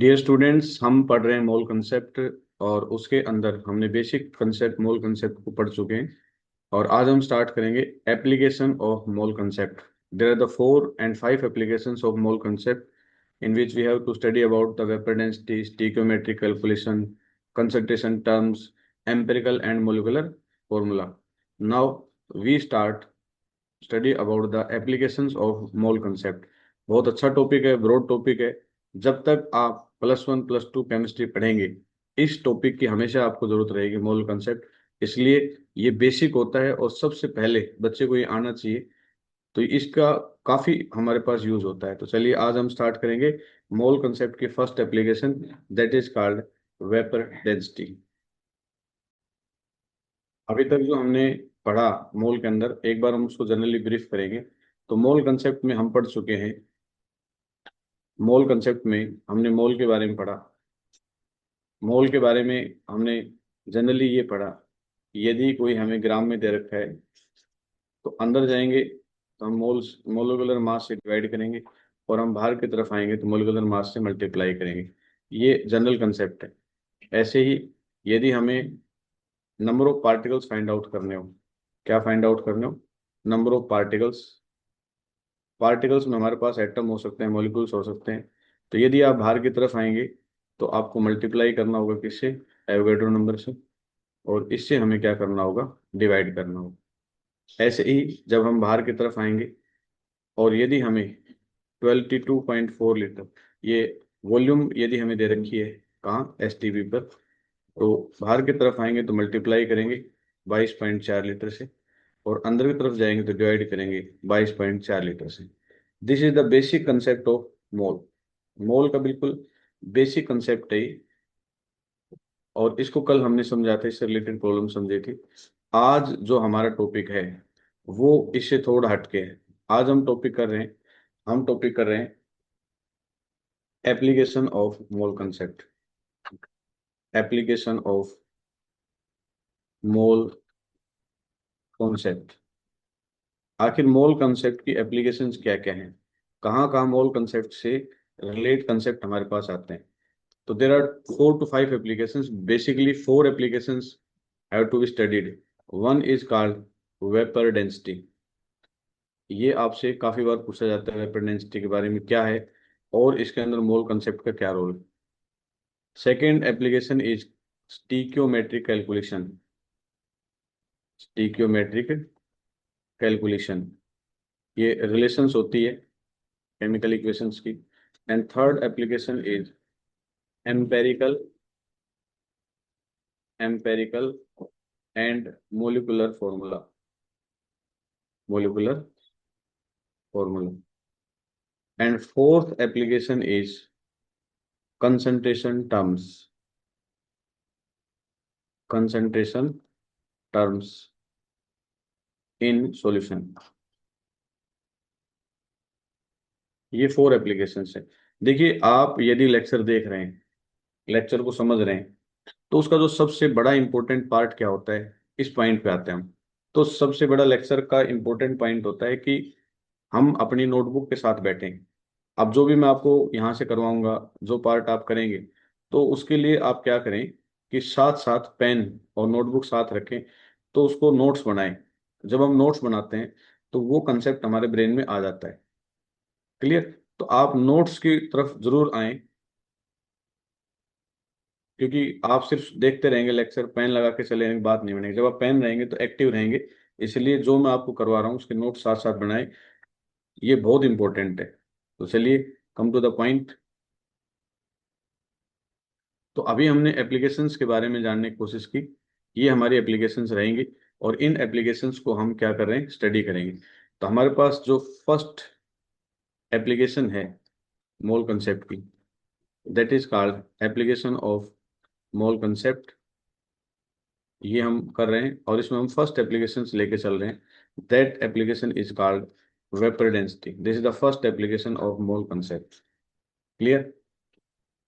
Dear students, हम पढ़ रहे हैं मोल कंसेप्ट। और उसके अंदर हमने बेसिक कंसेप्ट मोल कंसेप्ट को पढ़ चुके हैं। और आज हम स्टार्ट करेंगे application of mole concept. There are the 4 and 5 applications of mole concept in which we have to study about the vapor density, stoichiometric calculation, concentration terms, empirical and molecular formula. Now we start study about the applications of mole concept. बहुत अच्छा topic है, broad topic है। जब तक आप +1 +2 chemistry पढ़ेंगे, इस topic की हमेशा आपको जरूरत रहेगी, मोल कंसेप्ट। इसलिए ये बेसिक होता है और सबसे पहले बच्चे को ये आना चाहिए। तो इसका काफी हमारे पास यूज होता है। तो चलिए आज हम स्टार्ट करेंगे मोल कंसेप्ट की first application, that is called vapour density. अभी तक जो हमने पढ़ा मोल के अंदर, एक बार हम उसको जनरली ब्रीफ करेंगे। तो मोल कंसेप्ट में हम पढ़ चुके हैं। मोल कंसेप्ट में हमने मोल के बारे में पढ़ा। मोल के बारे में हमने जनरली ये पढ़ा, यदि कोई हमें ग्राम में दे रखा है तो अंदर जाएंगे तो हम मोलिकुलर मास से डिवाइड करेंगे, और हम बाहर की तरफ आएंगे तो मोलिकुलर मास से मल्टीप्लाई करेंगे। ये जनरल कंसेप्ट है। ऐसे ही यदि हमें number of particles find out करने हो, क्या फाइंड आउट करने हो? Number of particles. पार्टिकल्स में हमारे पास एटम हो सकते हैं, मॉलिक्यूल्स हो सकते हैं। तो यदि आप बाहर की तरफ आएंगे तो आपको मल्टीप्लाई करना होगा किससे? एवोगैड्रो नंबर से। और इससे हमें क्या करना होगा? डिवाइड करना होगा। ऐसे ही जब हम बाहर की तरफ आएंगे और यदि हमें 22.4 लीटर ये वॉल्यूम यदि हमें दे रखी है, कहाँ? एसटीपी पर, तो बाहर की तरफ आएंगे तो मल्टीप्लाई करेंगे 22.4 लीटर से, और अंदर की तरफ जाएंगे तो डिवाइड करेंगे 22.4 लीटर से। This is the basic concept of mole. Mole का बिल्कुल बेसिक कंसेप्ट है ये। और इसको कल हमने समझा था, इससे रिलेटेड प्रॉब्लम समझी थी। आज जो हमारा टॉपिक है वो इससे थोड़ा हटके है। आज हम टॉपिक कर रहे हैं application of mole concept. Application of mole concept. आखिर मोल कंसेप्ट की एप्लीकेशंस क्या क्या हैं? कहाँ कहाँ मोल कंसेप्ट से रिलेट कंसेप्ट हमारे पास आते हैं? तो there are 4 to 5 applications. Basically, 4 applications have to be studied. One is called vapor density. ये आपसे काफी बार पूछा जाता है, वेपर डेंसिटी के बारे में क्या है और इसके अंदर मोल कंसेप्ट का क्या रोल है। Second application is stoichiometric calculation. Stoichiometric calculation, ये रिलेशंस होती है केमिकल इक्वेशंस की। And third application is empirical empirical and molecular formula. Molecular formula. And fourth application is concentration terms। concentration terms in solution। ये 4 applications है। देखिए, आप यदि lecture देख रहे हैं, लेक्चर को समझ रहे हैं, तो उसका जो सबसे बड़ा इंपॉर्टेंट पार्ट क्या होता है, इस पॉइंट पे आते हैं हम। तो सबसे बड़ा लेक्चर का इंपॉर्टेंट पॉइंट होता है कि हम अपनी नोटबुक के साथ बैठें। अब जो भी मैं आपको यहाँ से करवाऊंगा, जो पार्ट आप करेंगे, तो उसके लिए आप क्या करें कि साथ साथ पेन और नोटबुक साथ रखें, तो उसको नोट्स बनाएं। जब हम नोट्स बनाते हैं तो वो कंसेप्ट हमारे ब्रेन में आ जाता है। क्लियर? तो आप नोट्स की तरफ जरूर आएं, क्योंकि आप सिर्फ देखते रहेंगे लेक्चर, पेन लगा के चले जाएंगे, बात नहीं बनेगी। जब आप पेन रहेंगे तो एक्टिव रहेंगे। इसलिए जो मैं आपको करवा रहा हूँ उसके नोट साथ साथ बनाएं, ये बहुत इंपॉर्टेंट है। तो चलिए, कम टू द पॉइंट। तो अभी हमने एप्लीकेशंस के बारे में जानने की कोशिश की। ये हमारी एप्लीकेशंस रहेंगी और इन एप्लीकेशंस को हम क्या कर रहे हैं? स्टडी करेंगे। तो हमारे पास जो फर्स्ट एप्लीकेशन है मोल कंसेप्ट की, that is called application of mole concept. ये हम कर रहे हैं और इसमें हम फर्स्ट एप्लीकेशन लेके चल रहे हैं। That application is called vapour density. This is the first application of mole concept. Clear?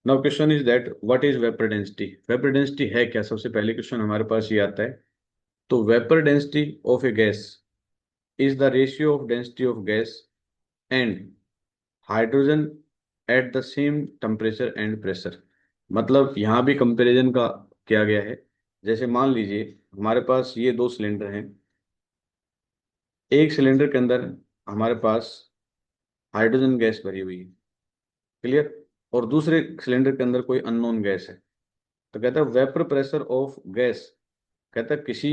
Now question is that what is vapour density. Vapour density है क्या? सबसे पहले क्वेश्चन हमारे पास ये आता है। तो vapour density of A gas is the ratio of density of gas and hydrogen at the same temperature and pressure. मतलब यहाँ भी कंपैरिजन का किया गया है। जैसे मान लीजिए हमारे पास ये दो सिलेंडर हैं। एक सिलेंडर के अंदर हमारे पास हाइड्रोजन गैस भरी हुई है, क्लियर, और दूसरे सिलेंडर के अंदर कोई अननोन गैस है। तो कहता है वेपर प्रेशर ऑफ गैस, कहता है किसी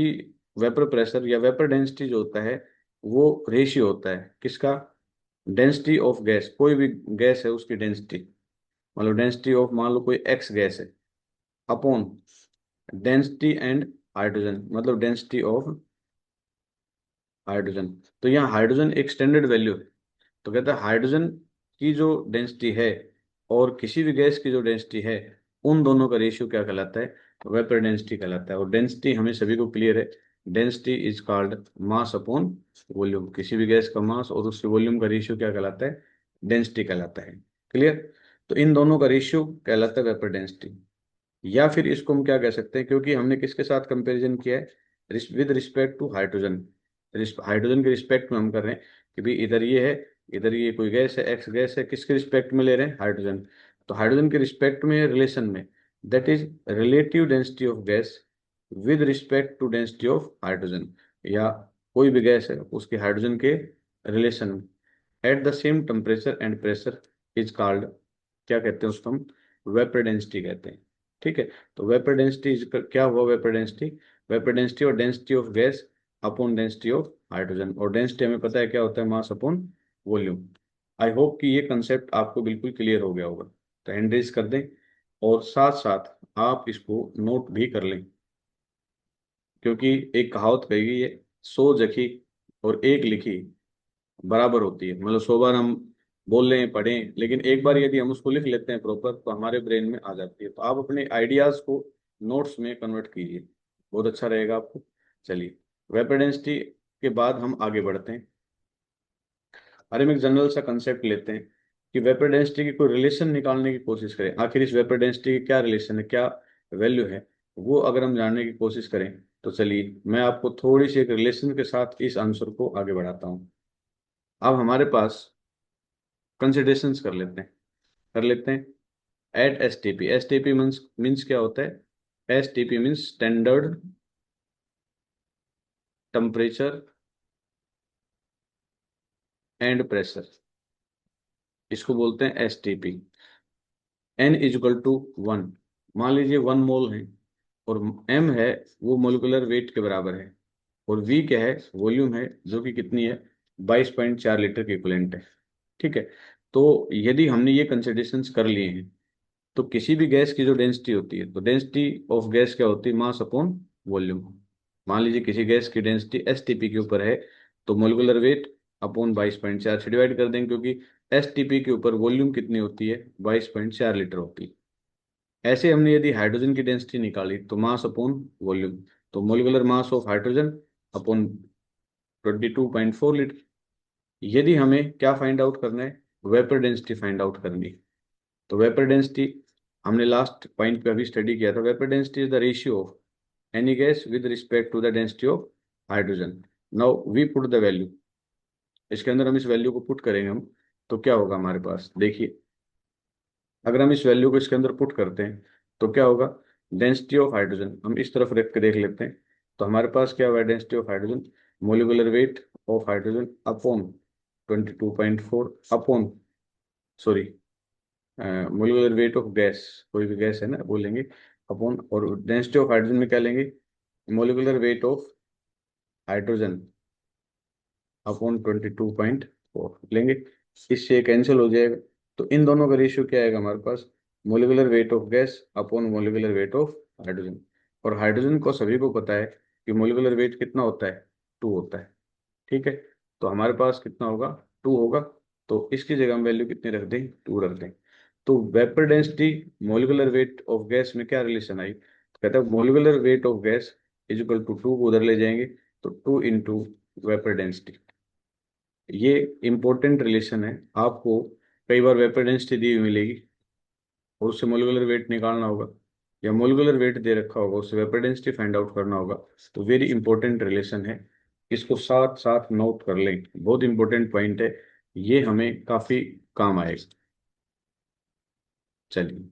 वेपर प्रेशर या वेपर डेंसिटी जो होता है वो रेशियो होता है किसका, डेंसिटी ऑफ गैस, कोई भी गैस है उसकी डेंसिटी, मतलब डेंसिटी ऑफ मान लो कोई एक्स गैस है, अपॉन डेंसिटी एंड हाइड्रोजन, मतलब डेंसिटी ऑफ हाइड्रोजन। तो यहाँ हाइड्रोजन एक स्टैंडर्ड वैल्यू है। तो कहता है हाइड्रोजन की जो डेंसिटी है और किसी भी गैस की जो डेंसिटी है, उन दोनों का रेशियो क्या कहलाता है, वेपर डेंसिटी कहलाता है। और डेंसिटी हमें सभी को क्लियर है, density is called mass upon volume. किसी भी गैस का मास और उसके वॉल्यूम का रेशियो क्या कहलाता है, डेंसिटी कहलाता है, क्लियर। तो इन दोनों का रेशियो कहलाता है वेपर डेंसिटी। या फिर इसको हम क्या कह सकते हैं, क्योंकि हमने किसके साथ कंपैरिजन किया है, with respect to hydrogen, hydrogen के रिस्पेक्ट में हम कर रहे हैं कि भाई इधर ये है, इधर ये कोई गैस है, एक्स गैस है, किसके रिस्पेक्ट में ले रहे हैं, हाइड्रोजन। तो हाइड्रोजन के रिस्पेक्ट में रिलेशन में, that is relative density of gas with respect to density of hydrogen. या कोई भी गैस है उसके हाइड्रोजन के रिलेशन में at the same temperature and pressure is called, क्या कहते हैं उसको हम, वेपर डेंसिटी कहते हैं, ठीक है। तो वेपर डेंसिटी क्या हुआ, वेपर डेंसिटी, वेपर डेंसिटी और density of gas upon density of hydrogen. और डेंसिटी हमें पता है क्या होता है, mass upon volume. I hope कि ये कंसेप्ट आपको बिल्कुल क्लियर हो गया होगा। तो हैंड रेज कर दें और साथ साथ आप इसको नोट भी कर लें, क्योंकि एक कहावत कही गई है, 100 जखी और एक लिखी बराबर होती है। मतलब 100 बार हम बोल लें पढ़ें, लेकिन एक बार यदि हम उसको लिख लेते हैं प्रॉपर तो हमारे ब्रेन में आ जाती है। तो आप अपने आइडियाज को नोट्स में कन्वर्ट कीजिए, बहुत अच्छा रहेगा आपको। चलिए, वेपर डेंसिटी के बाद हम आगे बढ़ते हैं। अरे हम एक जनरल सा कंसेप्ट लेते हैं कि वेपर डेंसिटी की कोई रिलेशन निकालने की कोशिश करें। आखिर इस वेपर डेंसिटी की क्या रिलेशन है, क्या वैल्यू है, वो अगर हम जानने की कोशिश करें तो चलिए मैं आपको थोड़ी सी एक रिलेशन के साथ इस आंसर को आगे बढ़ाता हूँ। अब हमारे पास कंसिडरेशंस कर लेते हैं at S T P. S T P means means क्या होता है, S T P means standard temperature and pressure, इसको बोलते हैं S T P. N is equal to 1, मान लीजिए 1 मोल है, और एम है वो मोलिकुलर वेट के बराबर है, और वी क्या है, वॉल्यूम है जो कि कितनी है, 22.4 लीटर के इक्विवेलेंट है, ठीक है। तो यदि हमने ये कंसिडरेशंस कर लिए हैं, तो किसी भी गैस की जो डेंसिटी होती है, तो डेंसिटी ऑफ गैस क्या होती है, मास अपॉन वॉल्यूम। मान लीजिए किसी गैस की डेंसिटी एस टी पी के ऊपर है, तो मोलिकुलर वेट अपॉन 22.4 से डिवाइड कर देंगे, क्योंकि एस टी पी के ऊपर वॉल्यूम कितनी होती है, 22.4 लीटर होती है। ऐसे हमने यदि हाइड्रोजन की डेंसिटी निकाली तो मास अपॉन वॉल्यूम, तो molecular mass of hydrogen upon 22.4 litre. यदि हमें क्या फाइंड आउट करना है, वेपर डेंसिटी फाइंड आउट करनी है। तो वेपर डेंसिटी हमने लास्ट पॉइंट पे अभी स्टडी किया था, vapour density is the ratio of any gas with respect to the density of hydrogen. Now we put the value, इसके अंदर हम इस वैल्यू को पुट करेंगे हम, तो क्या होगा हमारे पास, देखिए अगर हम इस वैल्यू को इसके अंदर पुट करते हैं तो क्या होगा, डेंसिटी ऑफ हाइड्रोजन हम इस तरफ रख के देख लेते हैं। तो हमारे पास क्या हुआ, density of hydrogen, molecular weight of hydrogen upon 22.4 upon, sorry, molecular weight of gas, कोई भी गैस है ना बोलेंगे, अपॉन, और डेंसिटी ऑफ हाइड्रोजन में क्या लेंगे, molecular weight of hydrogen upon 22.4 लेंगे। इससे कैंसिल हो जाएगा। तो इन दोनों का रेशियो क्या आएगा हमारे पास, molecular weight of gas upon molecular weight of hydrogen. और हाइड्रोजन को सभी को पता है कि मोलिकुलर वेट कितना होता है, 2 होता है, ठीक है। तो हमारे पास कितना होगा, 2 होगा। तो इसकी जगह हम वैल्यू कितनी रख दें, 2 रख दें। तो vapour density molecular weight of gas में क्या रिलेशन आई, तो कहता है molecular weight of gas is equal to 2 को उधर ले जाएंगे, तो 2 इंटू वेपर डेंसिटी। ये इंपॉर्टेंट रिलेशन है, आपको कई बार वेपर डेंसिटी दी हुई मिलेगी और उससे मोलिकुलर वेट निकालना होगा, या मोलिकुलर वेट दे रखा होगा उससे वेपर डेंसिटी फाइंड आउट करना होगा। तो वेरी इंपॉर्टेंट रिलेशन है, इसको साथ साथ नोट कर लें, बहुत इंपॉर्टेंट पॉइंट है, ये हमें काफी काम आएगा। चलिए,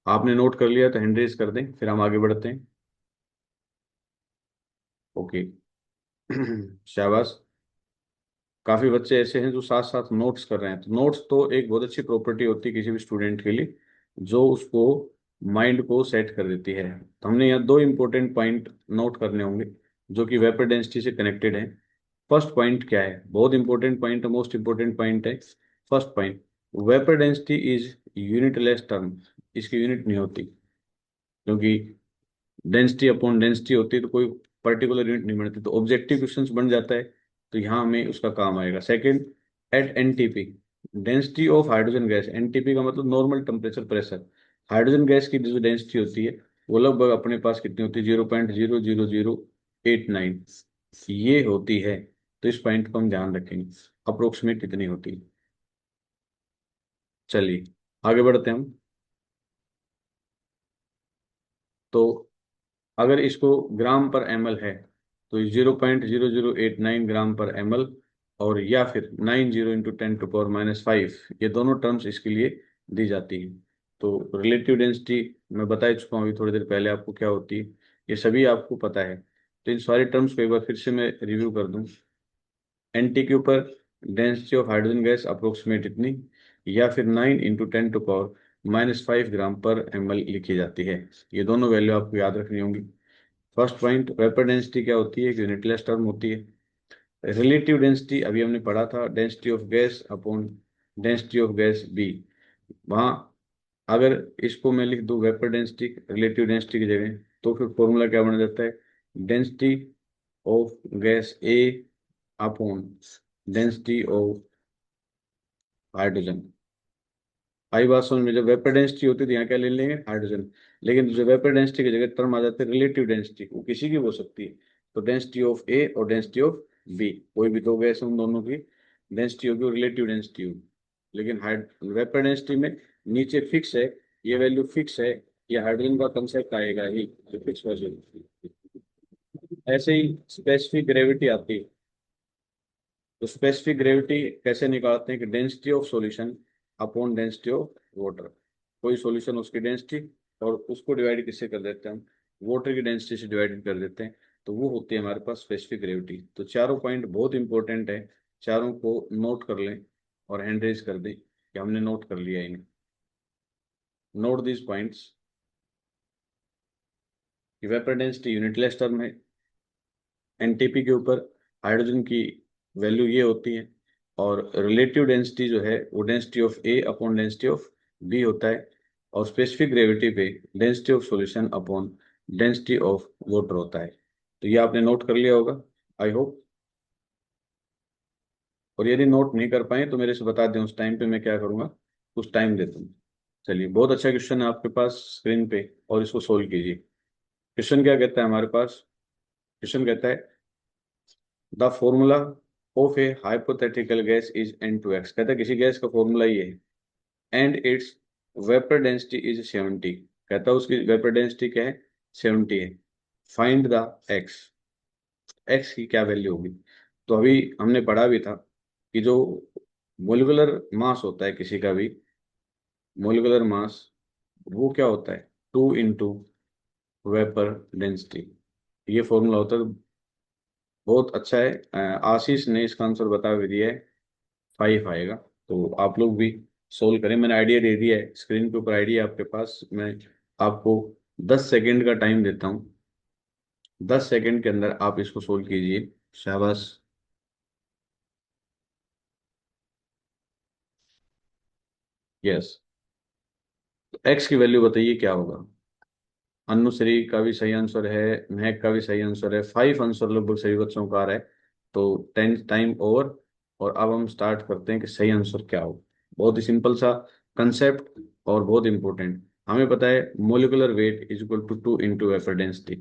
आपने नोट कर लिया तो हैंड रेज कर दें, फिर हम आगे बढ़ते हैं। ओके। शाबाश। काफी बच्चे ऐसे हैं जो साथ साथ नोट्स कर रहे हैं। तो नोट्स तो एक बहुत अच्छी प्रॉपर्टी होती है किसी भी स्टूडेंट के लिए, जो उसको माइंड को सेट कर देती है। तो हमने यहाँ दो इंपॉर्टेंट पॉइंट नोट करने होंगे जो कि वेपर डेंसिटी से कनेक्टेड है। फर्स्ट पॉइंट क्या है? बहुत इंपॉर्टेंट पॉइंट है, मोस्ट इंपॉर्टेंट पॉइंट है। First point, vapour density is unitless term. इसकी यूनिट नहीं होती, क्योंकि डेंसिटी अपॉन डेंसिटी होती है तो कोई पर्टिकुलर यूनिट नहीं बनती, तो ऑब्जेक्टिव क्वेश्चंस बन जाता है। तो यहाँ हमें उसका काम आएगा। Second, at NTP, density of hydrogen gas. NTP का मतलब normal temperature pressure. Hydrogen gas की जो डेंसिटी होती है वो लगभग अपने पास कितनी होती है? 0.00089 ये होती है। तो इस पॉइंट को हम ध्यान रखेंगे, अप्रोक्सीमेट कितनी होती है। चलिए आगे बढ़ते हैं हम। तो अगर इसको ग्राम पर एमएल है तो 0.0089 ग्राम पर एमएल, और या फिर 90 × 10⁻⁵, ये दोनों टर्म्स इसके लिए दी जाती हैं। तो रिलेटिव डेंसिटी मैं बता ही चुका हूँ अभी थोड़ी देर पहले आपको क्या होती है, ये सभी आपको पता है। तो इन सारी टर्म्स को एक बार फिर से मैं रिव्यू कर दूं। एनटी के ऊपर density of hydrogen gas approximate इतनी, या फिर 9 × 10⁻⁵ ग्राम पर एमएल लिखी जाती है। ये दोनों वैल्यू आपको याद रखनी होंगी। फर्स्ट पॉइंट, वेपर डेंसिटी क्या होती है? एक यूनिटलेस टर्म होती है। रिलेटिव डेंसिटी अभी हमने पढ़ा था, density of gas upon density of gas B. वहाँ अगर इसको मैं लिख दूं वेपर डेंसिटी रिलेटिव डेंसिटी की जगह, तो फिर फॉर्मूला क्या बन जाता है? Density of gas A upon density of hydrogen. आई बात समझ में? जब वेपर डेंसिटी होती है तो यहाँ क्या ले लेंगे? हाइड्रोजन। लेकिन जो वेपर डेंसिटी की जगह टर्म आ जाते हैं रिलेटिव डेंसिटी, वो किसी की हो सकती है। तो डेंसिटी ऑफ ए और डेंसिटी ऑफ बी, कोई भी दो गैस उन दोनों की डेंसिटी होगी और रिलेटिव डेंसिटी होगी। लेकिन हाइड वेपर डेंसिटी में नीचे फिक्स है, ये वैल्यू फिक्स है, ये हाइड्रोजन का कंसेप्ट आएगा ही, जो फिक्स वैल्यू। ऐसे ही स्पेसिफिक ग्रेविटी आती है। तो स्पेसिफिक ग्रेविटी कैसे निकालते हैं? कि density of solution upon density of water. कोई सॉल्यूशन उसकी डेंसिटी, और उसको डिवाइड किससे कर देते हैं हम? वाटर की डेंसिटी से डिवाइड कर देते हैं। तो वो होती है हमारे पास स्पेसिफिक ग्रेविटी। तो चारों पॉइंट बहुत इंपॉर्टेंट है, चारों को नोट कर लें और हैंड रेज कर दें कि हमने नोट कर लिया इन्हें। Note this points. Vapour density unitless term है। एनटीपी के ऊपर हाइड्रोजन की वैल्यू ये होती है, और रिलेटिव डेंसिटी जो है वो density of A upon density of B होता है, और स्पेसिफिक ग्रेविटी पे density of solution upon density of water होता है। तो ये आपने नोट कर लिया होगा, आई होप। और यदि नोट नहीं कर पाए तो मेरे से बता दें, उस टाइम पे मैं क्या करूँगा, कुछ टाइम देता हूँ। चलिए, बहुत अच्छा क्वेश्चन है आपके पास स्क्रीन पे, और इसको सोल्व कीजिए। क्वेश्चन क्या कहता है हमारे पास? क्वेश्चन कहता है the formula of A hypothetical gas is N2X। कहता है किसी गैस का फॉर्मूला ये है, and it's vapour density is 70। कहता है उसकी वेपर डेंसिटी क्या है? 70 है। Find the x. एक्स की क्या वैल्यू होगी? तो अभी हमने पढ़ा भी था कि जो मोलिकुलर मास होता है किसी का भी, मोलिकुलर मास, वो क्या होता है? 2 × वेपर डेंसिटी। ये फॉर्मूला होता है। बहुत अच्छा है। आशीष ने इसका आंसर बता भी दिया है, 5 आएगा। तो आप लोग भी सोल्व करें। मैंने आइडिया दे दिया है स्क्रीन के ऊपर, आइडिया आपके पास। मैं आपको 10 सेकेंड का टाइम देता हूँ, 10 सेकेंड के अंदर आप इसको सोल्व कीजिए। शाबाश। यस। एक्स की वैल्यू बताइए क्या होगा? अनुश्री का भी सही आंसर है, महक का भी सही आंसर है, 5 आंसर लगभग सभी बच्चों का आ रहा है। तो 10 टाइम ओवर। और अब हम स्टार्ट करते हैं कि सही आंसर क्या हो। बहुत ही सिंपल सा कंसेप्ट, और बहुत इंपॉर्टेंट। हमें पता है molecular weight is equal to 2 × vapour density.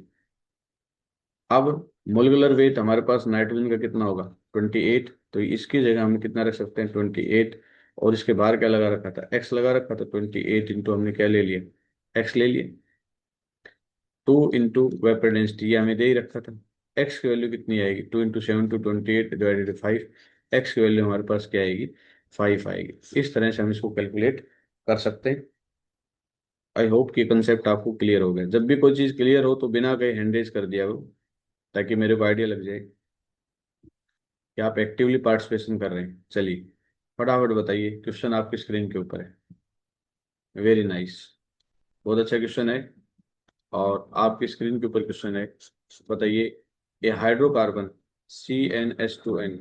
अब मोलिकुलर वेट हमारे पास नाइट्रोजन का कितना होगा? 28। तो इसकी जगह हम कितना रख सकते हैं? 28। और इसके बाहर क्या लगा रखा था? एक्स लगा रखा था। 28 इंटू हमने क्या ले लिया? एक्स ले लिया। 2 × वेपर डेंसिटी ये हमें दे ही रखा था। एक्स की वैल्यू कितनी आएगी? 2 × 7 × 28 डिवाइडेड 5। एक्स की वैल्यू हमारे पास क्या आएगी? 5 आएगी। इस तरह से हम इसको कैलकुलेट कर सकते हैं। आई होप कि कंसेप्ट आपको क्लियर हो गया। जब भी कोई चीज़ क्लियर हो तो बिना कहीं हैंड रेज कर दिया करो, ताकि मेरे को आइडिया लग जाए कि आप एक्टिवली पार्टिसिपेशन कर रहे हैं। चलिए फटाफट बताइए, क्वेश्चन आपकी स्क्रीन के ऊपर है। वेरी नाइस, बहुत अच्छा क्वेश्चन है। और आपकी स्क्रीन के ऊपर क्वेश्चन है, बताइए a hydrocarbon CnH2n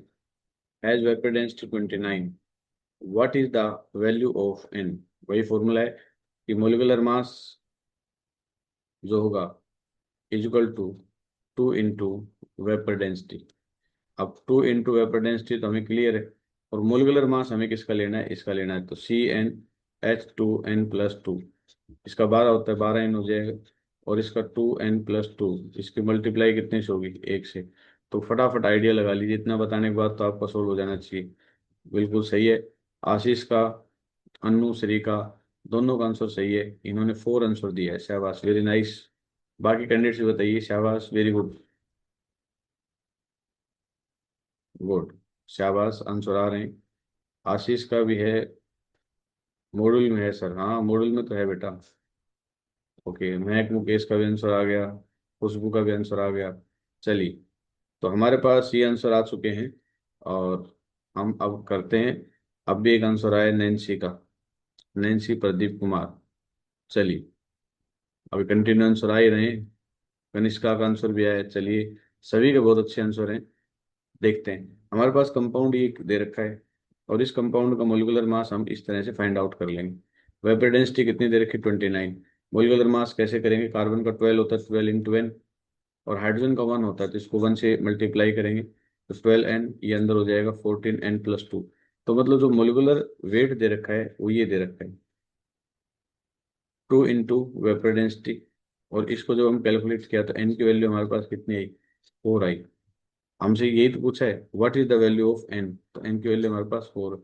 has vapour density 29, what is the value of n। वही फॉर्मूला है कि मोलिकुलर मास जो होगा is equal to 2 into vapour density. अब 2 इंटू वेपर डेंसिटी तो हमें क्लियर है, और मोलिकुलर मास हमें किसका लेना है, इसका लेना है। तो CnH2n+2, इसका 12 होता है, 12n हो जाएगा, और इसका 2n+2, इसकी मल्टीप्लाई कितने से होगी, 1 से। तो फटाफट आइडिया लगा लीजिए, इतना बताने के बाद तो आपका सोल्व हो जाना चाहिए। बिल्कुल सही है। आशीष का, अन्नू, श्री का, दोनों का आंसर सही है। इन्होंने 4 आंसर दिया है, शाबाश, वेरी नाइस। बाकी कैंडिडेट्स भी बताइए, शाबाश, वेरी गुड, गुड, शाबाश, आंसर आ रहे हैं। आशीष का भी है, मॉड्यूल में है सर, हाँ मॉड्यूल में तो है बेटा। ओके, महक मुकेश का भी आंसर आ गया, खुशबू का भी आंसर आ गया। चलिए, तो हमारे पास ये आंसर आ चुके हैं, और हम अब करते हैं। अब भी एक आंसर आया नैन्सी का, नैन्सी प्रदीप कुमार। चलिए, अभी कंटिन्यू आंसर आ ही रहे हैं। कनिष्का का आंसर भी आया है। चलिए, सभी के बहुत अच्छे आंसर हैं। देखते हैं, हमारे पास कंपाउंड ये दे रखा है, और इस कंपाउंड का मोलिकुलर मास हम इस तरह से फाइंड आउट कर लेंगे। वेपर डेंसिटी कितनी दे रखी, 29। मोलिकुलर मास कैसे करेंगे, कार्बन का 12 होता है, 12 इंटू n, और हाइड्रोजन का 1 होता है, तो इसको 1 से मल्टीप्लाई करेंगे, तो 12n, ये अंदर हो जाएगा 14n+2। तो मतलब जो मोलिकुलर वेट दे रखा है वो ये दे रखा है, 2 इंटू वेपर डेंसिटी। और इसको जब हम कैलकुलेट किया तो n की वैल्यू हमारे पास कितनी आई, 4 आई। हमसे यही तो पूछा है, what is the value of n, तो n की वैल्यू हमारे पास 4।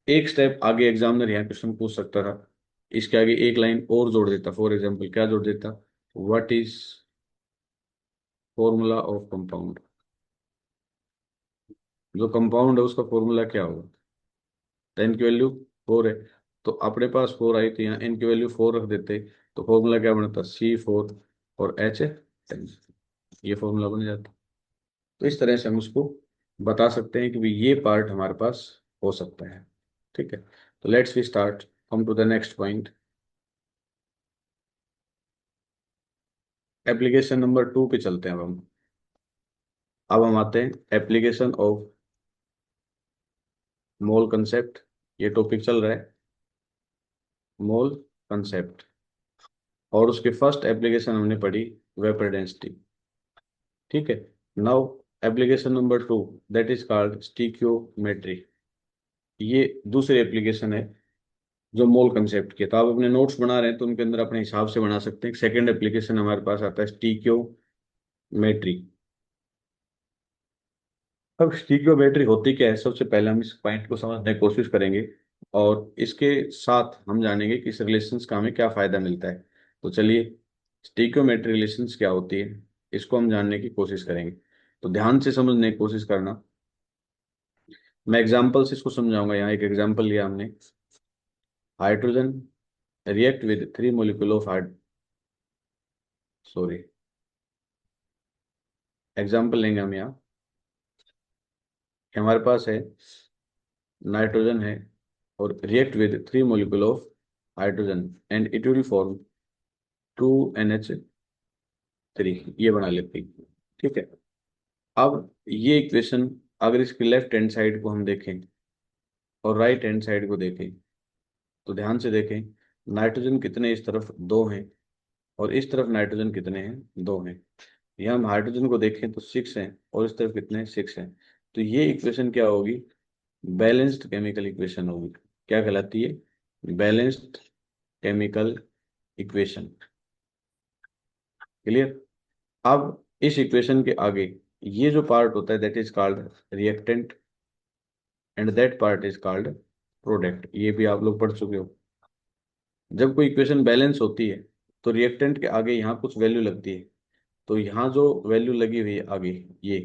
एक स्टेप आगे एग्जामिनर यहाँ क्वेश्चन पूछ सकता था, इसके आगे एक लाइन और जोड़ देता। फॉर एग्जाम्पल क्या जोड़ देता, what is formula of compound. जो कंपाउंड है उसका फॉर्मूला क्या होगा, तो n की वैल्यू 4 है, तो अपने पास 4 आई, तो यहाँ n की वैल्यू 4 रख देते, तो फॉर्मूला क्या बनता, C4 और H10, ये फॉर्मूला बन जाता। तो इस तरह से हम उसको बता सकते हैं कि भी ये पार्ट हमारे पास हो सकता है। ठीक है, तो let's we start, come to the next point. Application number 2 पे चलते हैं अब हम आते हैं एप्लीकेशन ऑफ मोल कंसेप्ट। ये टॉपिक चल रहा है, मोल कंसेप्ट, और उसके फर्स्ट एप्लीकेशन हमने पढ़ी वेपर डेंसिटी। ठीक है, now application number 2, that is called stoichiometry. ये दूसरी एप्लीकेशन है जो मोल कंसेप्ट की है। तो आप अपने नोट्स बना रहे हैं तो उनके अंदर अपने हिसाब से बना सकते हैं। सेकंड एप्लीकेशन हमारे पास आता है स्टिक्योमेट्री। अब स्टिक्योमेट्री होती क्या है, सबसे पहले हम इस पॉइंट को समझने की कोशिश करेंगे, और इसके साथ हम जानेंगे कि इस रिलेशंस का हमें क्या फायदा मिलता है। तो चलिए, स्टिक्योमेट्री रिलेशंस क्या होती है, इसको हम जानने की कोशिश करेंगे। तो ध्यान से समझने की कोशिश करना, मैं एग्जाम्पल से इसको समझाऊंगा। यहाँ एक एग्जाम्पल लिया हमने, hydrogen react with 3 molecule of hide, sorry, example लेंगे हम यहाँ कि हमारे पास है नाइट्रोजन है, और react with 3 molecule of hydrogen, and it will form 2NH3, ये बना लेते हैं। ठीक है, अब ये इक्वेशन अगर इसकी लेफ्ट हैंड साइड को हम देखें और राइट हैंड साइड को देखें, तो ध्यान से देखें, नाइट्रोजन कितने इस तरफ, 2 हैं, और इस तरफ नाइट्रोजन कितने हैं, 2 हैं। यहाँ हम हाइड्रोजन को देखें तो 6 हैं, और इस तरफ कितने हैं, 6 हैं। तो ये इक्वेशन क्या होगी, बैलेंस्ड केमिकल इक्वेशन होगी। क्या कहलाती है, बैलेंस्ड केमिकल इक्वेशन। क्लियर। अब इस इक्वेशन के आगे ये जो पार्ट होता है that is called reactant, and that part is called product. ये भी आप लोग पढ़ चुके हो। जब कोई इक्वेशन बैलेंस होती है तो रिएक्टेंट के आगे यहाँ कुछ वैल्यू लगती है, तो यहाँ जो वैल्यू लगी हुई है आगे, ये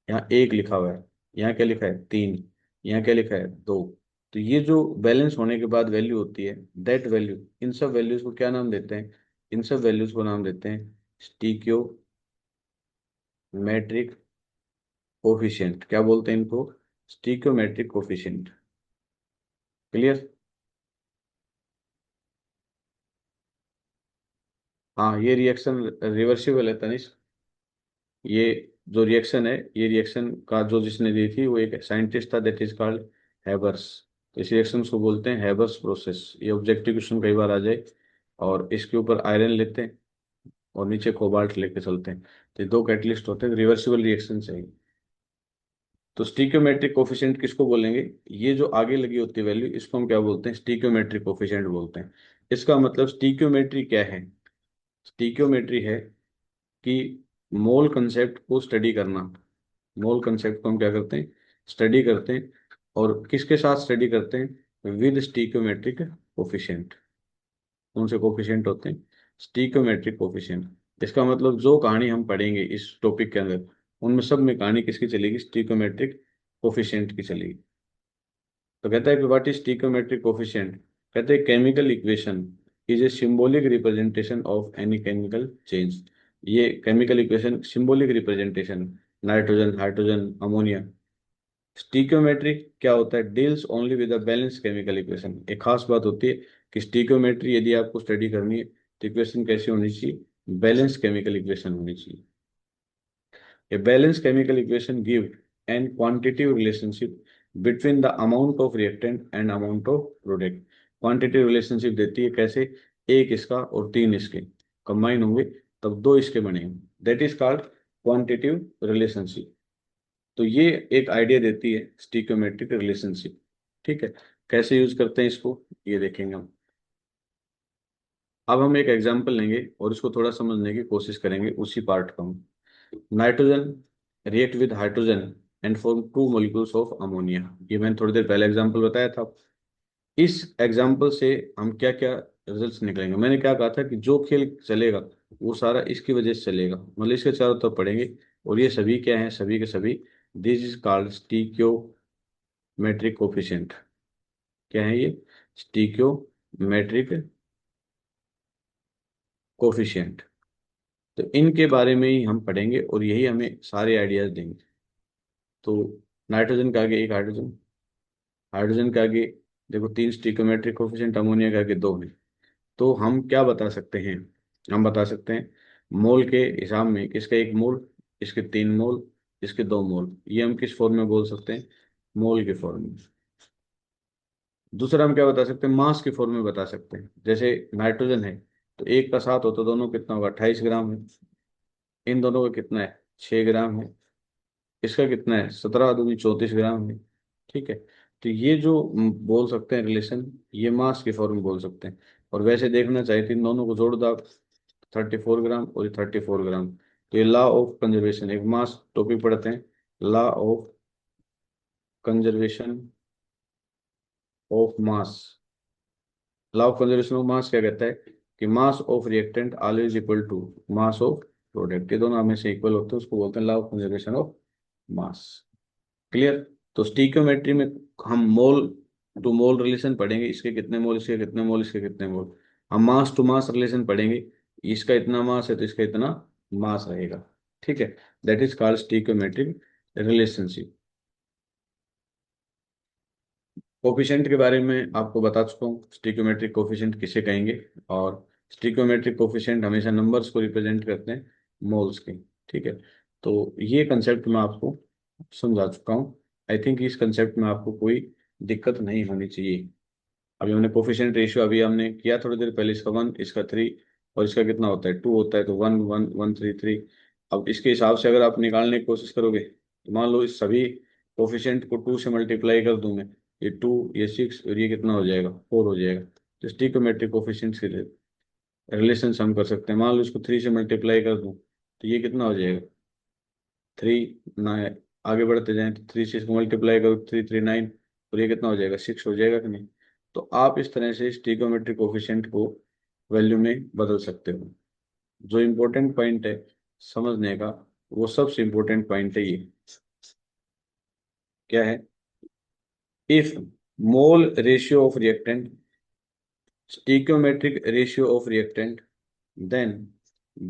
यहाँ 1 लिखा हुआ है, यहाँ क्या लिखा है, 3, यहाँ क्या लिखा है, 2। तो ये जो बैलेंस होने के बाद वैल्यू होती है, दैट वैल्यू, इन सब वैल्यूज को क्या नाम देते हैं? इन सब वैल्यूज को नाम देते हैं स्टीक्योमेट्रिक कोफिशिएंट। क्या बोलते हैं इनको? स्टीक्योमेट्रिक कोफिशिएंट। क्लियर? हाँ, ये रिएक्शन रिवर्सिबल है तनिष्क। ये जो रिएक्शन है, ये रिएक्शन का जो जिसने दी थी वो एक साइंटिस्ट था, दैट इज कॉल्ड हैबर्स। तो इस रिएक्शन को बोलते हैं हैबर्स प्रोसेस। ये ऑब्जेक्टिव क्वेश्चन कई बार आ जाए। और इसके ऊपर आयरन लेते हैं और नीचे कोबाल्ट लेके चलते हैं। तो ये दो कैटलिस्ट होते हैं, रिवर्सिबल रिएक्शन चाहिए। तो स्टीक्योमेट्रिक कोफिशिएंट किसको बोलेंगे? ये जो आगे लगी होती है वैल्यू, इसको हम क्या बोलते हैं? स्टीक्योमेट्रिक कोफिशिएंट बोलते हैं। इसका मतलब स्टीक्योमेट्री क्या है? स्टीक्योमेट्री है कि मोल कंसेप्ट को स्टडी करना। मोल कंसेप्ट को हम क्या करते हैं? स्टडी करते हैं। और किसके साथ स्टडी करते हैं? With stoichiometric coefficient. कौन से कोफिशिएंट होते हैं? Stoichiometric coefficient. इसका मतलब जो कहानी हम पढ़ेंगे इस टॉपिक के अंदर, उनमें सब में कहानी किसकी चलेगी? स्टीक्योमेट्रिक कोफिशिएंट की चलेगी। तो कहता है कि व्हाट इज स्टीक्योमेट्रिक कोफिशिएंट? कहते हैं chemical equation is a symbolic representation of any chemical change. ये chemical equation symbolic representation, nitrogen, hydrogen, ammonia. Stoichiometry क्या होता है? Deals only with the balance chemical equation. एक खास बात होती है कि स्टीक्योमेट्री यदि आपको स्टडी करनी है तो इक्वेशन कैसी होनी चाहिए? बैलेंस केमिकल इक्वेशन होनी चाहिए। A balanced chemical equation give an quantitative relationship between the amount of reactant and amount of product। Quantitative relationship देती है कैसे? एक इसका और तीन इसके कंबाइन होंगे तब दो इसके बनेंगे, that is called quantitative relationship. तो ये एक आइडिया देती है स्टीक्योमेट्रिक रिलेशनशिप। ठीक है, कैसे यूज करते हैं इसको ये देखेंगे हम। अब हम एक एग्जांपल लेंगे और इसको थोड़ा समझने की कोशिश करेंगे उसी पार्ट का हम। Nitrogen react with hydrogen and form two molecules of ammonia. ये मैंने थोड़ी देर पहले एग्जांपल बताया था। इस एग्जांपल से हम क्या क्या रिजल्ट्स निकलेंगे? मैंने क्या कहा था कि जो खेल चलेगा वो सारा इसकी वजह से चलेगा, मतलब इसके चारों तरफ पढ़ेंगे। और ये सभी क्या हैं? सभी के सभी दिस इज कॉल्ड स्टीक्योमेट्रिक कोफिशिएंट। क्या है ये? स्टीक्योमेट्रिक कोफिशिएंट। तो इनके बारे में ही हम पढ़ेंगे और यही हमें सारे आइडियाज देंगे। तो नाइट्रोजन के आगे एक हाइड्रोजन, हाइड्रोजन के आगे देखो तीन स्टीकोमेट्रिक कोफिशिएंट, अमोनिया के आगे दो हैं। तो हम क्या बता सकते हैं? हम बता सकते हैं मोल के हिसाब में इसका एक मोल, इसके तीन मोल, इसके दो मोल। ये हम किस फॉर्म में बोल सकते हैं? मोल के फॉर्म में। दूसरा हम क्या बता सकते हैं? मास के फॉर्म में बता सकते हैं। जैसे नाइट्रोजन है तो एक का सात होता, दोनों कितना होगा? 28 ग्राम है। इन दोनों का कितना है? 6 ग्राम है। इसका कितना है? 17 दूनी 34 ग्राम है। ठीक है। तो ये जो बोल सकते हैं रिलेशन, ये मास के फॉर्म में बोल सकते हैं। और वैसे देखना चाहिए तो इन दोनों को जोड़ दो, 34 ग्राम और ये 34 ग्राम। तो ये लॉ ऑफ कंजर्वेशन, एक मास टॉपिक पढ़ते हैं, law of conservation of mass. Law of conservation of mass क्या कहता है? कि mass of reactant always equal to mass of product. ये दोनों हमेशा इक्वल होते हैं, उसको बोलते हैं law of conservation of mass. Clear? तो स्टीक्योमेट्री में हम मोल टू मोल रिलेशन पढ़ेंगे, इसके कितने मोल, इसके कितने मोल, इसके कितने मोल। हम मास टू मास रिलेशन पढ़ेंगे, इसका इतना मास है तो इसका इतना मास रहेगा। ठीक है, that is called stoichiometric relationship. Coefficient के बारे में आपको बता चुका हूँ, स्टिक्योमेट्रिक कोफिशिएंट किसे कहेंगे। और स्टिक्योमेट्रिक कोफिशिएंट हमेशा नंबर्स को रिप्रेजेंट करते हैं, मोल्स के। ठीक है, तो ये कंसेप्ट मैं आपको समझा चुका हूँ। आई थिंक इस कंसेप्ट में आपको कोई दिक्कत नहीं होनी चाहिए। अभी हमने कोफिशिएंट रेशियो अभी हमने किया थोड़ी देर पहले, इसका 1, इसका 3, और इसका कितना होता है? 2 होता है। तो 1 1 1 3 3। अब इसके हिसाब से अगर आप निकालने की कोशिश करोगे तो मान लो इस सभी कोफिशिएंट को 2 से मल्टीप्लाई कर दूं मैं, ये 2, ये 6 और ये कितना हो जाएगा? 4 हो जाएगा। तो स्टिक्योमेट्रिक कोफिशिएंट्स के रिलेशन हम कर सकते हैं। मान लो इसको 3 से मल्टीप्लाई कर दूं तो ये कितना हो जाएगा? 3 ना, आगे बढ़ते जाएं तो 3 से इसको मल्टीप्लाई करो, 3 3 9, और ये कितना हो जाएगा? 6 हो जाएगा कि नहीं? तो आप इस तरह से स्टिक्योमेट्रिक कोफिशिएंट को वैल्यू में बदल सकते हो। जो इम्पोर्टेंट पॉइंट है समझने का, वो सबसे इम्पोर्टेंट पॉइंट है ये। क्या है? If mole ratio of reactant, stoichiometric ratio of reactant, then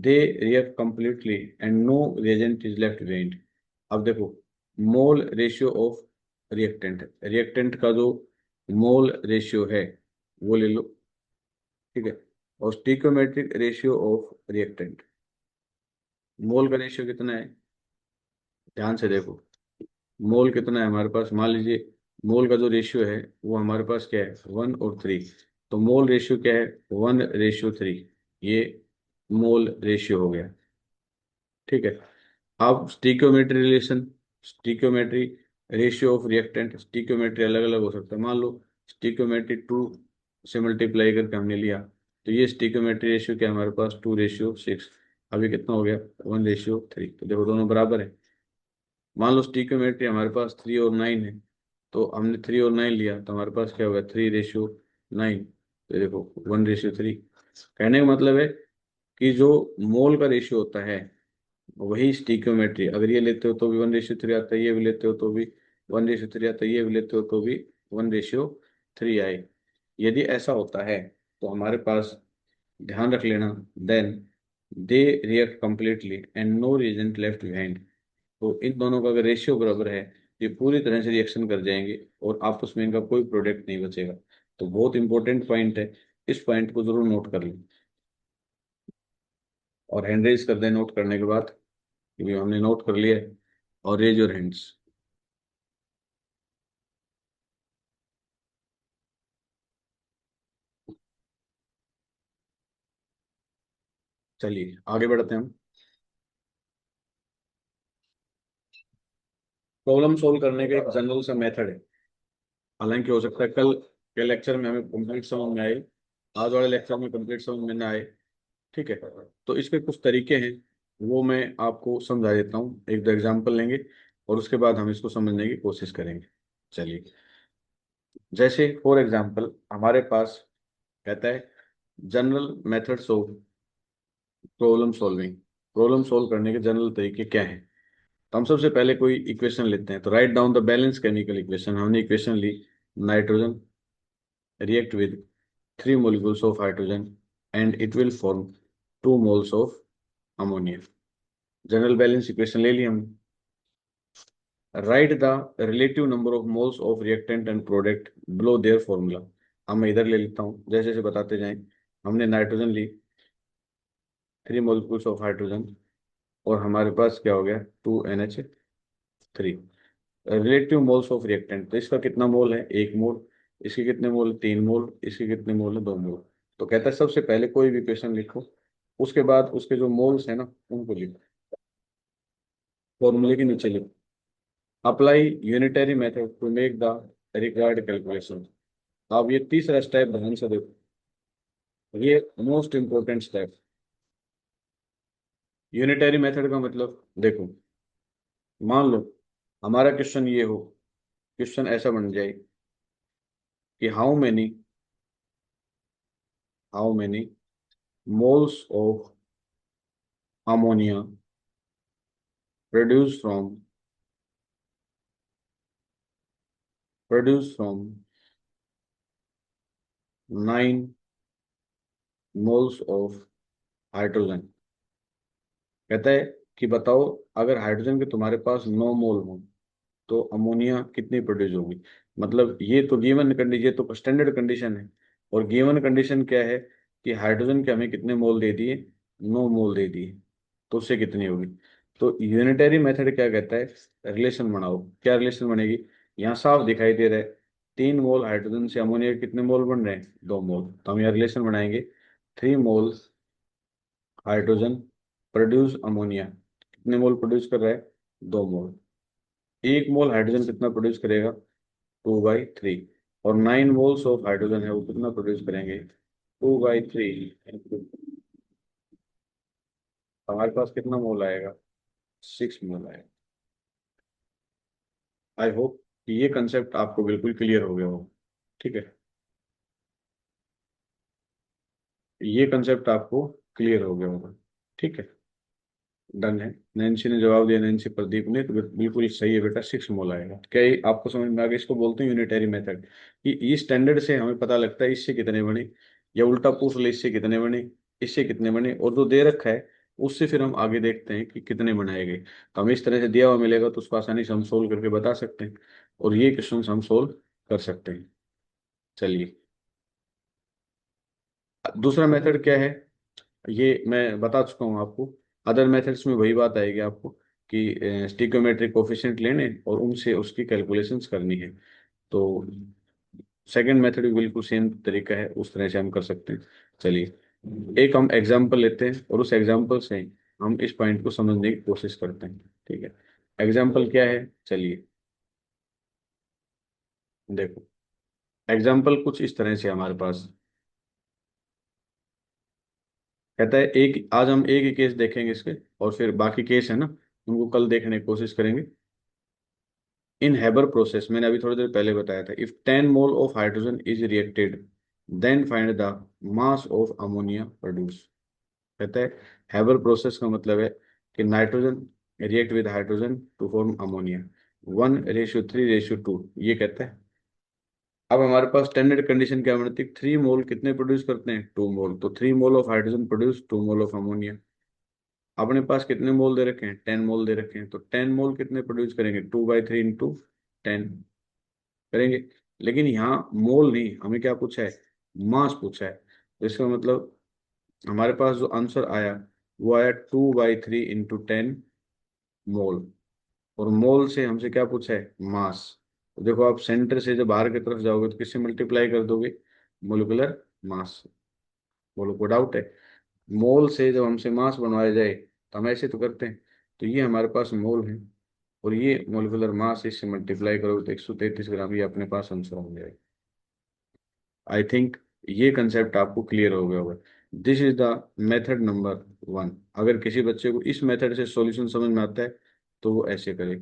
they react completely and no reagent is left behind. अब देखो, mole ratio of reactant, reactant का जो मोल रेशियो है वो ले लो, ठीक है, और स्टिकोमेट्रिक रेशियो ऑफ रिएक्टेंट, मोल का रेशियो कितना है, ध्यान से देखो, मोल कितना है हमारे पास, मान लीजिए मोल का जो रेशियो है वो हमारे पास क्या है, 1 और 3, तो मोल रेशियो क्या है, 1:3, ये मोल रेशियो हो गया, ठीक है। अब स्टिक्योमेट्री रिलेशन, स्टिक्योमेट्री रेशियो ऑफ रिएक्टेंट, स्टिक्योमेट्री अलग अलग हो सकता है, मान लो स्टिक्योमेट्री 2 से मल्टीप्लाई करके हमने लिया, तो ये स्टिक्योमेट्री रेशियो क्या है हमारे पास, 2:6, अभी कितना हो गया, 1:3, तो देखो दोनों बराबर है। मान लो स्टिक्योमेट्री हमारे पास 3 और 9 है, तो हमने 3 और 9 लिया, तो हमारे पास क्या होगा, 3:9, तो देखो 1:3। कहने का मतलब है कि जो मोल का रेशियो होता है वही स्टिक्योमेट्री, अगर ये लेते हो तो भी 1:3 आता है, ये भी लेते हो तो भी 1:3 आता है, ये भी लेते हो तो भी 1:3 आए। यदि ऐसा होता है तो हमारे पास, ध्यान रख लेना, then they react completely and no reagent left behind, तो इन दोनों का अगर रेशियो बराबर है, ये पूरी तरह से रिएक्शन कर जाएंगे और आपस में इनका कोई प्रोडक्ट नहीं बचेगा। तो बहुत इंपॉर्टेंट पॉइंट है, इस पॉइंट को जरूर नोट कर लें और हैंड रेज कर दें नोट करने के बाद, क्योंकि हमने नोट कर लिया है, और रेज योर हैंड्स। चलिए आगे बढ़ते हैं हम। प्रॉब्लम सोल्व करने का एक जनरल सा मेथड है, हालांकि हो सकता है कल के लेक्चर में हमें कंप्लीट समझ में आए, आज वाले लेक्चर में कंप्लीट समझ में ना आए, ठीक है। तो इसके कुछ तरीके हैं, वो मैं आपको समझा देता हूँ, एक दो एग्जाम्पल लेंगे और उसके बाद हम इसको समझने की कोशिश करेंगे। चलिए, जैसे फॉर एग्जाम्पल हमारे पास कहता है general methods of problem solving, problem solve करने के जनरल तरीके क्या हैं। तो हम सबसे पहले कोई इक्वेशन लेते हैं, तो write down the balance chemical equation, हमने इक्वेशन ली, nitrogen react with 3 molecules of hydrogen and it will form 2 moles of ammonia, general balance equation ले ली हमने। Write the relative number of moles of reactant and product below their formula, अब मैं इधर ले लेता हूँ जैसे जैसे बताते जाएं। हमने नाइट्रोजन ली, 3 molecules ऑफ हाइड्रोजन, और हमारे पास क्या हो गया, 2NH3। Relative moles of reactant, तो इसका कितना मोल है, 1 मोल, इसके कितने मोल, 3 मोल, इसके कितने मोल है, 2 मोल। तो कहता है सबसे पहले कोई भी इक्वेशन लिखो, उसके बाद उसके जो मोल्स है ना उनको लिखो, फॉर्मूले के नीचे लिखो, apply unitary method to make the required calculation. अब ये तीसरा स्टेप ध्यान से देखो, ये most important step, unitary method का मतलब देखो, मान लो हमारा क्वेश्चन ये हो, क्वेश्चन ऐसा बन जाए कि how many moles of ammonia produced from 9 moles of hydrogen। कहता है कि बताओ, अगर हाइड्रोजन के तुम्हारे पास 9 मोल हो तो अमोनिया कितनी प्रोड्यूस होगी। मतलब ये तो गिवन कंडीशन, ये तो स्टैंडर्ड कंडीशन है, और गिवन कंडीशन क्या है कि हाइड्रोजन के हमें कितने मोल दे दिए, 9 मोल दे दिए, तो उससे कितनी होगी। तो यूनिटरी मेथड क्या कहता है, रिलेशन बनाओ, क्या रिलेशन बनेगी, यहाँ साफ दिखाई दे रहा है 3 मोल हाइड्रोजन से अमोनिया के कितने मोल बन रहे हैं, 2 मोल, तो हम यहाँ रिलेशन बनाएंगे, 3 मोल हाइड्रोजन प्रोड्यूस अमोनिया, कितने मोल प्रोड्यूस कर रहा है, 2 मोल, 1 मोल हाइड्रोजन कितना प्रोड्यूस करेगा, 2/3, और 9 मोल्स ऑफ हाइड्रोजन है वो कितना प्रोड्यूस करेंगे, 2/3, हमारे पास कितना मोल आएगा, 6 मोल आएगा। आई होप कि ये कंसेप्ट आपको बिल्कुल क्लियर हो गया हो, ठीक है, ये कंसेप्ट आपको क्लियर हो गया होगा, ठीक है। डन है। नैन्सी ने जवाब दिया, नैन्सी प्रदीप ने, तो बिल्कुल सही है बेटा, 6 मोल आएगा। क्या ये आपको समझ में आ गया? इसको बोलते हैं यूनिटरी मेथड। ये स्टैंडर्ड से हमें पता लगता है इससे कितने बने, या उल्टा पूछ ले इससे कितने बने, इससे कितने बने, और जो दे रखा है उससे फिर हम आगे देखते हैं कि कितने बनाए गए। तो हमें इस तरह से दिया हुआ मिलेगा तो उसको आसानी से हम सोल्व करके बता सकते हैं, और ये क्वेश्चन हम सोल्व कर सकते हैं। चलिए, दूसरा मेथड क्या है, ये मैं बता चुका हूँ आपको। अदर मेथड्स में वही बात आएगी आपको कि स्टिक्योमेट्रिक कोफिशिएंट लेने और उनसे उसकी कैलकुलेशंस करनी है। तो सेकंड मेथड भी बिल्कुल सेम तरीका है, उस तरह से हम कर सकते हैं। चलिए, एक हम एग्जांपल लेते हैं और उस एग्जांपल से हम इस पॉइंट को समझने की कोशिश करते हैं। ठीक है, एग्जांपल क्या है, चलिए देखो। एग्जांपल कुछ इस तरह से हमारे पास कहता है, एक आज हम एक ही केस देखेंगे इसके, और फिर बाकी केस है ना उनको कल देखने की कोशिश करेंगे। इन हैबर प्रोसेस, मैंने अभी थोड़ी देर पहले बताया था, if 10 mole of hydrogen is reacted then find the mass of ammonia produce. कहता है हैबर प्रोसेस का मतलब है कि nitrogen react with hydrogen to form ammonia, 1:3:2, ये कहता है। अब हमारे पास स्टैंडर्ड कंडीशन क्या बनती है, 3 मोल कितने प्रोड्यूस करते हैं, 2 मोल, तो 3 मोल of hydrogen produce 2 mole of ammonia. अपने पास कितने मोल दे रखे हैं, 10 मोल दे रखे हैं, तो 10 मोल कितने प्रोड्यूस करेंगे, 2/3 × 10 करेंगे। लेकिन यहाँ मोल नहीं, हमें क्या पूछा है, मास पूछा है। तो इसका मतलब हमारे पास जो आंसर आया वो आया 2/3 × 10 मोल, और मोल से हमसे क्या पूछा है, मास। तो देखो, आप सेंटर से जब बाहर की तरफ जाओगे तो किससे मल्टीप्लाई कर दोगे, मोलिकुलर मास। बोलो, कोई डाउट है? मोल से जब हमसे मास बनवाया जाए तो हम ऐसे तो करते हैं। तो ये हमारे पास मोल है, और ये मोलिकुलर मास, इससे मल्टीप्लाई करोगे तो 133 ग्राम, ये अपने पास आंसर हो जाएगा। आई थिंक ये कंसेप्ट आपको क्लियर हो गया होगा। This is the method number 1। अगर किसी बच्चे को इस मेथड से सॉल्यूशन समझ में आता है तो वो ऐसे करे।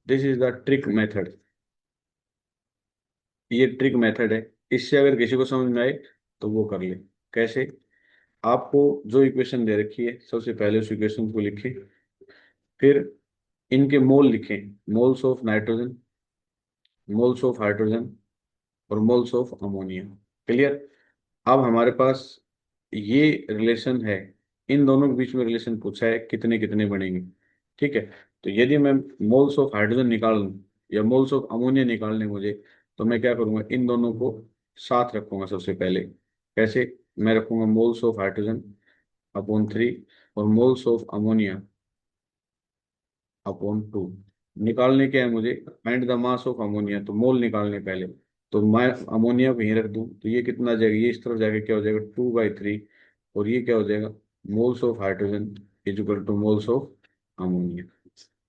This is the trick method, ये ट्रिक मेथड है। इससे अगर किसी को समझ में आए तो वो कर ले। कैसे, आपको जो इक्वेशन दे रखी है सबसे पहले उस इक्वेशन को लिखें, फिर इनके मोल लिखें, moles of nitrogen, moles of hydrogen, और मोल्स ऑफ अमोनिया। क्लियर? अब हमारे पास ये रिलेशन है, इन दोनों के बीच में रिलेशन पूछा है कितने कितने बनेंगे। ठीक है, तो यदि मैं मोल्स ऑफ हाइड्रोजन निकाल लूँ या मोल्स ऑफ अमोनिया निकालने मुझे, तो मैं क्या करूँगा, इन दोनों को साथ रखूंगा सबसे पहले। कैसे, मैं रखूंगा मोल्स ऑफ हाइड्रोजन अपॉन 3 और मोल्स ऑफ अमोनिया अपॉन 2। निकालने क्या है मुझे, find the mass of ammonia, तो मोल निकालने पहले। तो मैं अमोनिया को यहीं रख दूं तो ये कितना आ जाएगा, ये इस तरफ जाके क्या हो जाएगा, 2/3, और ये क्या हो जाएगा, moles of hydrogen is equal two moles of ammonia.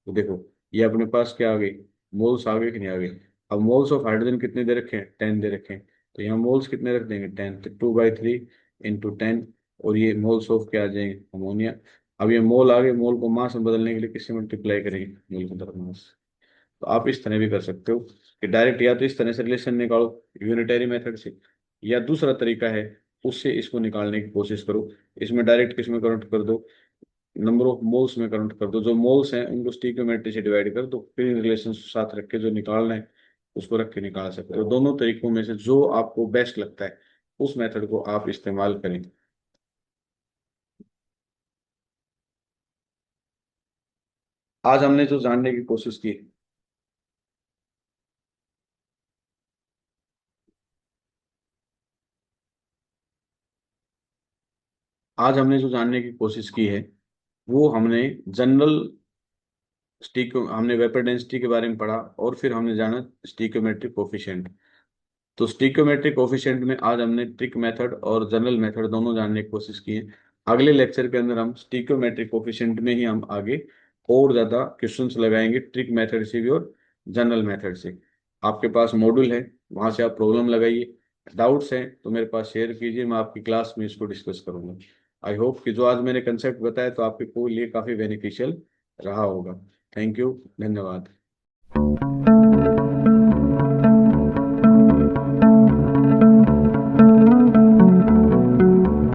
तो देखो, ये अपने पास क्या आ गई, मोल्स आ गए कि नहीं आ गए। अब मोल्स ऑफ हाइड्रोजन कितने दे रखे हैं, 10 दे रखे हैं, तो यहाँ मोल्स कितने रख देंगे, 10, तो 2/3 × 10, और ये मोल्स ऑफ क्या आ जाएंगे, अमोनिया। अब ये मोल आ गए, मोल को मास में बदलने के लिए किससे मल्टीप्लाई करेंगे, मोल के तरफ मास। तो आप इस तरह भी कर सकते हो कि डायरेक्ट या तो इस तरह से रिलेशन निकालो यूनिटरी मेथड से, या दूसरा तरीका है उससे इसको निकालने की कोशिश करो। इसमें डायरेक्ट किसमें कन्वर्ट कर दो, नंबर ऑफ मोल्स में कन्वर्ट कर दो, जो मोल्स हैं उनको स्टीकियोमेट्री से डिवाइड कर दो, फिर इन रिलेशन साथ रख के जो निकालना है उसको रख के निकाल सकते हो। दोनों तरीकों में से जो आपको बेस्ट लगता है उस मेथड को आप इस्तेमाल करें। आज हमने जो जानने की कोशिश की, आज हमने जो जानने की कोशिश की है वो हमने जनरल स्टीको हमने वेपर डेंसिटी के बारे में पढ़ा, और फिर हमने जाना स्टीकोमेट्रिक कोफिशिएंट। तो स्टीकोमेट्रिक कोफिशिएंट में आज हमने ट्रिक मेथड और जनरल मेथड दोनों जानने की कोशिश की है। अगले लेक्चर के अंदर हम स्टीकोमेट्रिक कोफिशिएंट में ही हम आगे और ज़्यादा क्वेश्चंस लगाएंगे, ट्रिक मेथड से भी और जनरल मेथड से। आपके पास मॉड्यूल है, वहाँ से आप प्रॉब्लम लगाइए, डाउट्स हैं तो मेरे पास शेयर कीजिए, मैं आपकी क्लास में इसको डिस्कस करूंगा। आई होप कि जो आज मैंने कंसेप्ट बताया तो आपके लिए काफ़ी बेनिफिशियल रहा होगा। थैंक यू, धन्यवाद।